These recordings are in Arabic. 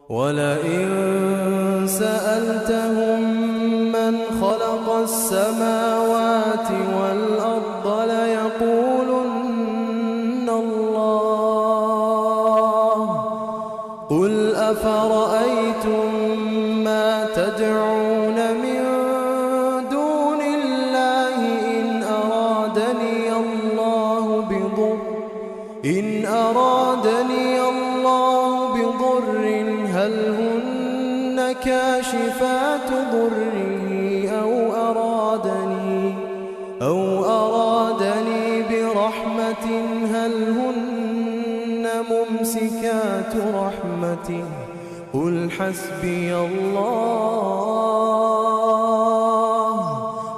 ولئن سألتهم من خلق السماوات والأرض ليقولن الله. قل أفرأيتم ما تدعون من دون الله إن أرادني الله بضر هل هن كاشفات ضره أو أرادني برحمة هل هن ممسكات رحمته. قل حسبي الله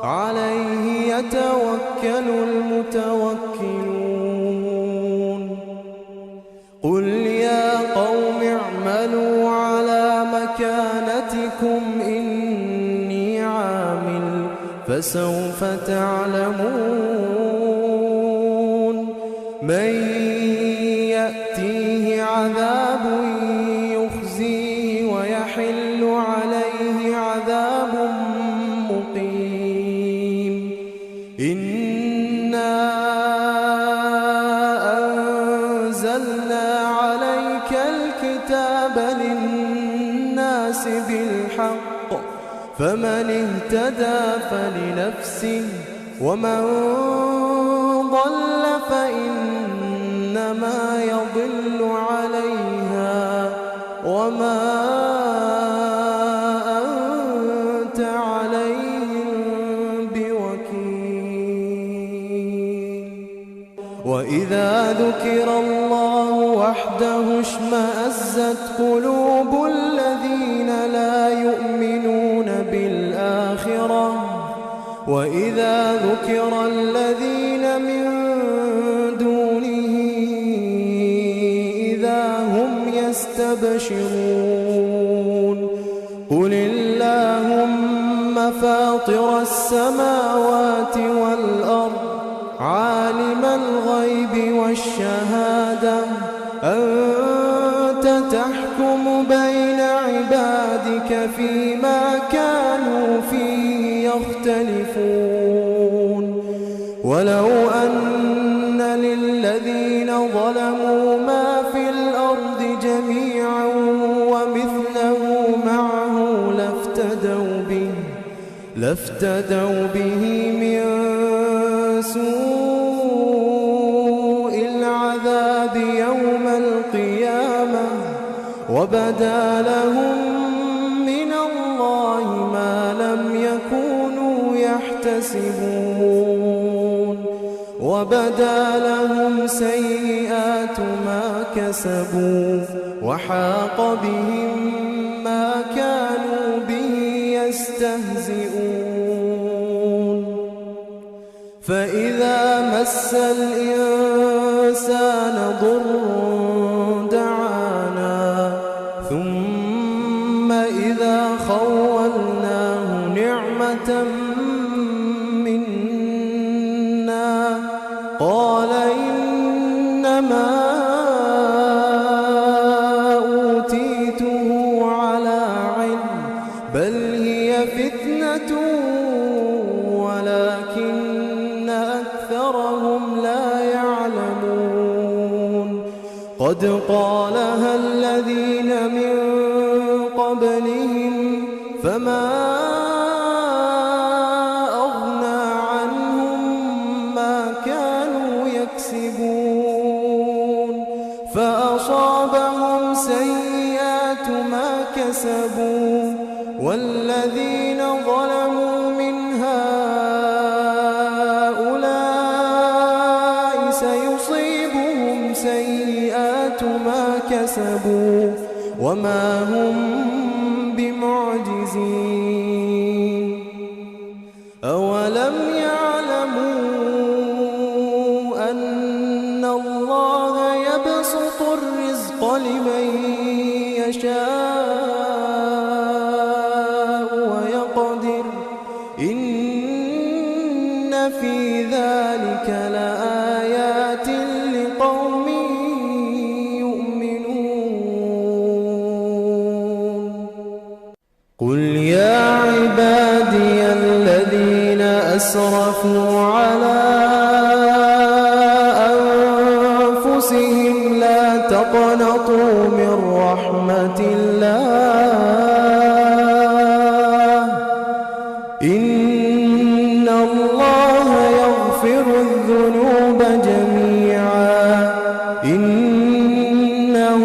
عليه يتوكل المتوكلون. قل يا قوم اعملوا على مكانتكم إني عامل فسوف تعلمون من يأتيه عذاب يخزيه ويحل عليه عذاب مقيم. إنا أنزلنا عليك الكتاب للناس بالحق فمن اهتدى فلنفسه ومن ضل فإنما يضل عليها وما أنت عليهم بوكيل. وإذا ذكر الله وحده اشمأزت قلوب الذين لا يؤمنون بالآخرة وإذا ذكر الذين من دونه إذا هم يستبشرون. قل اللهم فاطر السماوات والأرض عالم الغيب والشهادة أنت تحكم بين عبادك فيما كانوا فيه يختلفون. ولو أن للذين ظلموا ما في الأرض جميعا ومثله معه لافتدوا به من سوء العذاب يوم القيامة وبدا لهم من الله ما لم يكونوا يحتسبون وبدا لهم سيئات ما كسبوا وحاق بهم ما كانوا به يستهزئون. فإذا مس الإنسان ضر دعانا ثم إذا خولناه نعمة منا قال إنما أوتيته على علم بل هي فتنة ولكن أكثرهم لا يعلمون. قد قالها الذين من قبلهم فما أغنى عنهم ما كانوا يكسبون فأصابهم سيئات ما كسبوا والذين ظلموا من هؤلاء سيصيبهم سيئات ما كسبوا وما هم بمعجزين. أولم يعلموا أن الله يبسط الرزق لمن يشاء ويقدر إن في ذلك لآيات لقوم يؤمنون. قل يا عبادي الذين أسرفوا على أنفسهم لا تقنطوا من رحمة الله إن الله يغفر الذنوب جميعا إنه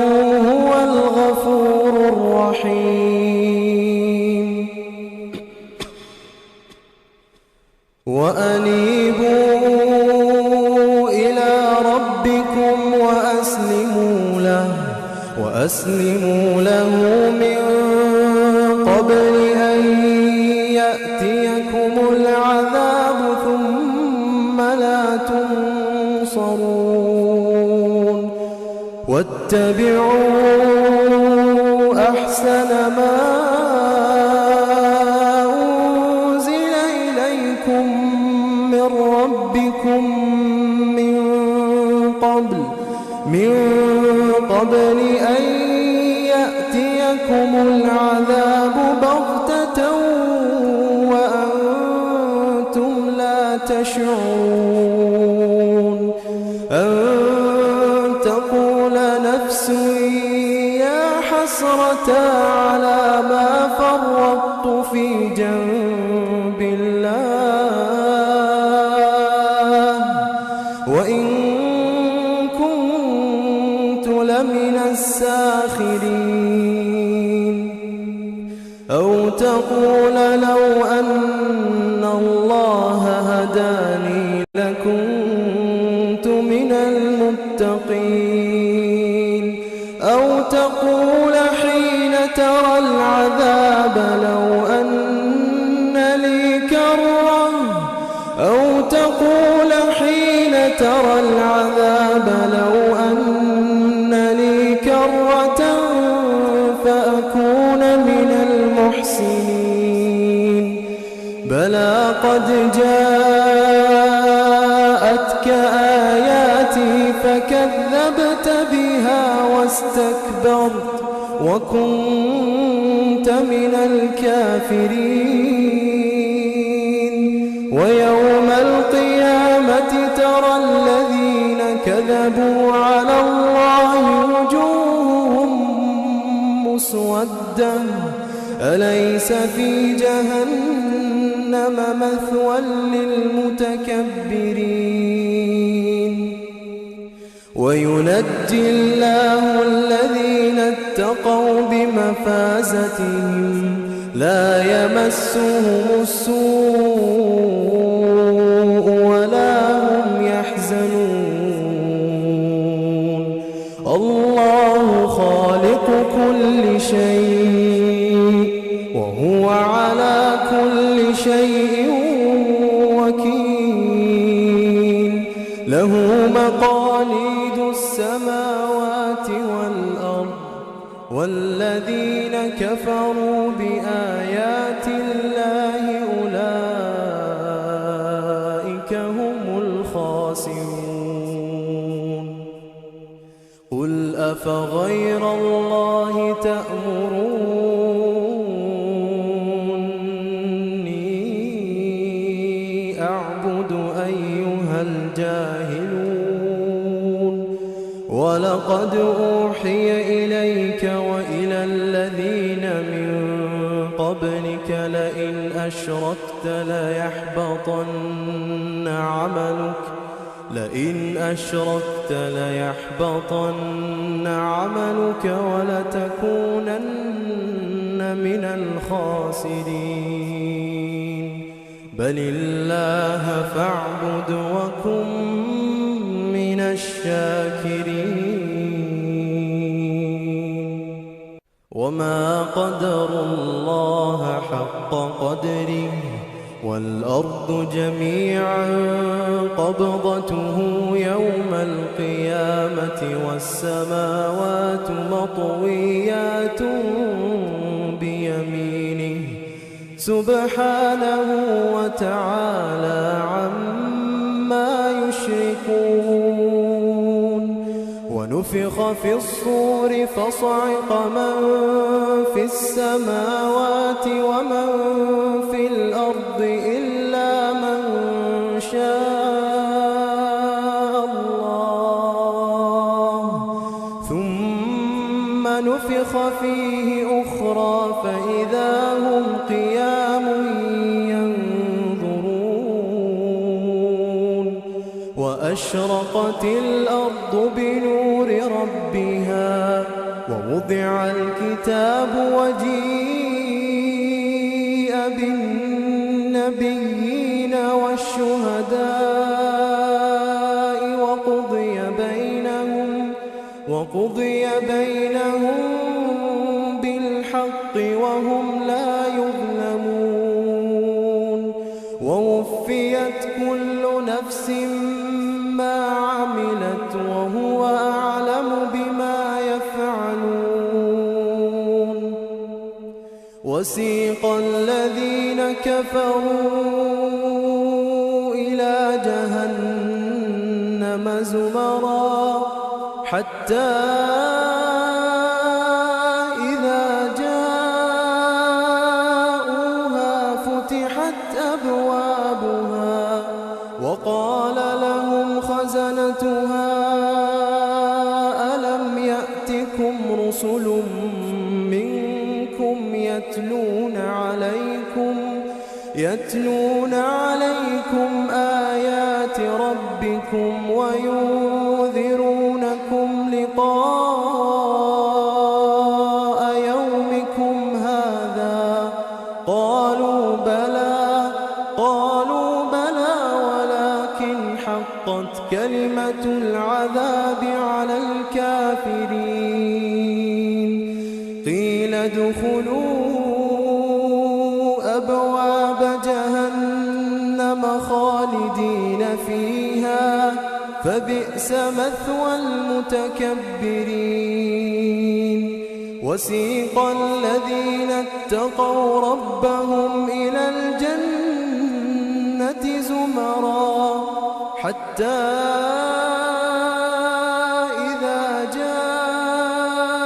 هو الغفور الرحيم وأنيبوا إلى ربكم وأسلموا له من قبل أن يأتيكم العذاب ثم لا تنصرون واتبعوا أحسن ما أنزل إليكم من ربكم من قبل أن يأتيكم العذاب بغتة وأنتم لا تشعرون أن تقول نفس يا حسرة على ما فرطت في جنب الله وإن كنت لمن الساخرين أو تقول لو أن الله هداني لكنت من المتقين أو تقول حين ترى العذاب لو أن لي كرة أو تقول حين ترى العذاب لو أن لي كرة فأكون من المحسنين بلى قد جاءتك آياتي فكذبت بها واستكبرت وكنت من الكافرين ويوم القيامة ترى الذين كذبوا على الله وجوههم مسودة أليس في جهنم مثوى للمتكبرين وينجي الله الذين اتقوا بمفازتهم لا يمسهم السوء ولا هم يحزنون الله خالق كل شيء وهو على كل شيء وكيل له مقاليد السماوات والأرض والذين كفروا بآيات الله أولئك هم الخاسرون قل أفغير الله تأمروني أعبد أيها الجاهلون ولقد أوحي إليك وإلى الذين من قبلك لئن أشركت ليحبطن عملك ولتكونن من الخاسرين بل الله فاعبد وكن من الشاكرين وما قدروا الله حق قدره والأرض جميعا قبضته يوم القيامة والسماوات مطويات بيمينه سبحانه وتعالى عما يشركون ونفخ في الصور فصعق من في السماوات ومن في الأرض إلا من شاء الله ثم نفخ فيه أخرى فإذا هم قيام ينظرون وأشرقت الأرض بنور ربها ووضع الكتاب وجيء بالنبيين والشهداء وقضي بينهم بالحق وهم لا يظلمون ووفيت كل نفس ما عملت وهو أعلم بما يفعلون وسيق الذين كفروا إلى جهنم زمرا حتى إذا جاءوها فتحت أبوابها وقال لهم خزنتها ألم يأتكم رسل منكم يتلون عليكم آيات ربكم وينذرونكم لقاء يومكم هذا قالوا بلى ولكن حقت كلمة العذاب على الكافرين قيل ادخلوا أبواب جهنم خالدين فيها فبئس مثوى المتكبرين وسيق الذين اتقوا ربهم إلى الجنة زمرا حتى إذا جاءوها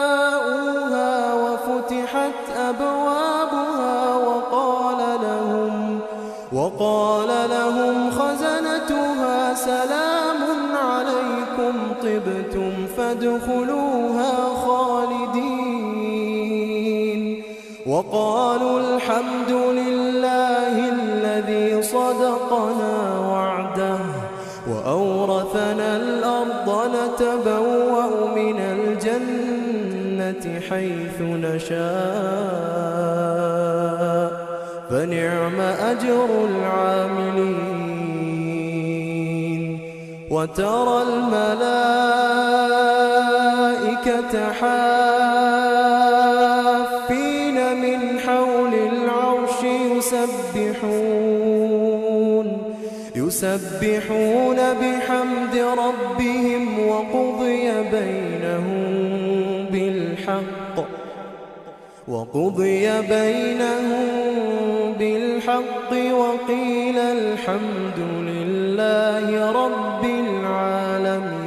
وفتحت أبوابها وقال لهم خزنتها سلام عليكم طبتم فادخلوها خالدين وقالوا الحمد لله الذي صدقنا وعده وأورثنا الأرض نتبوأ من الجنة حيث نشاء فنعم أجر العاملين وترى الملائكة حافين من حول العرش يسبحون بحمد ربهم وقضي بينهم بالحق وقيل الحمد لله رب العالمين.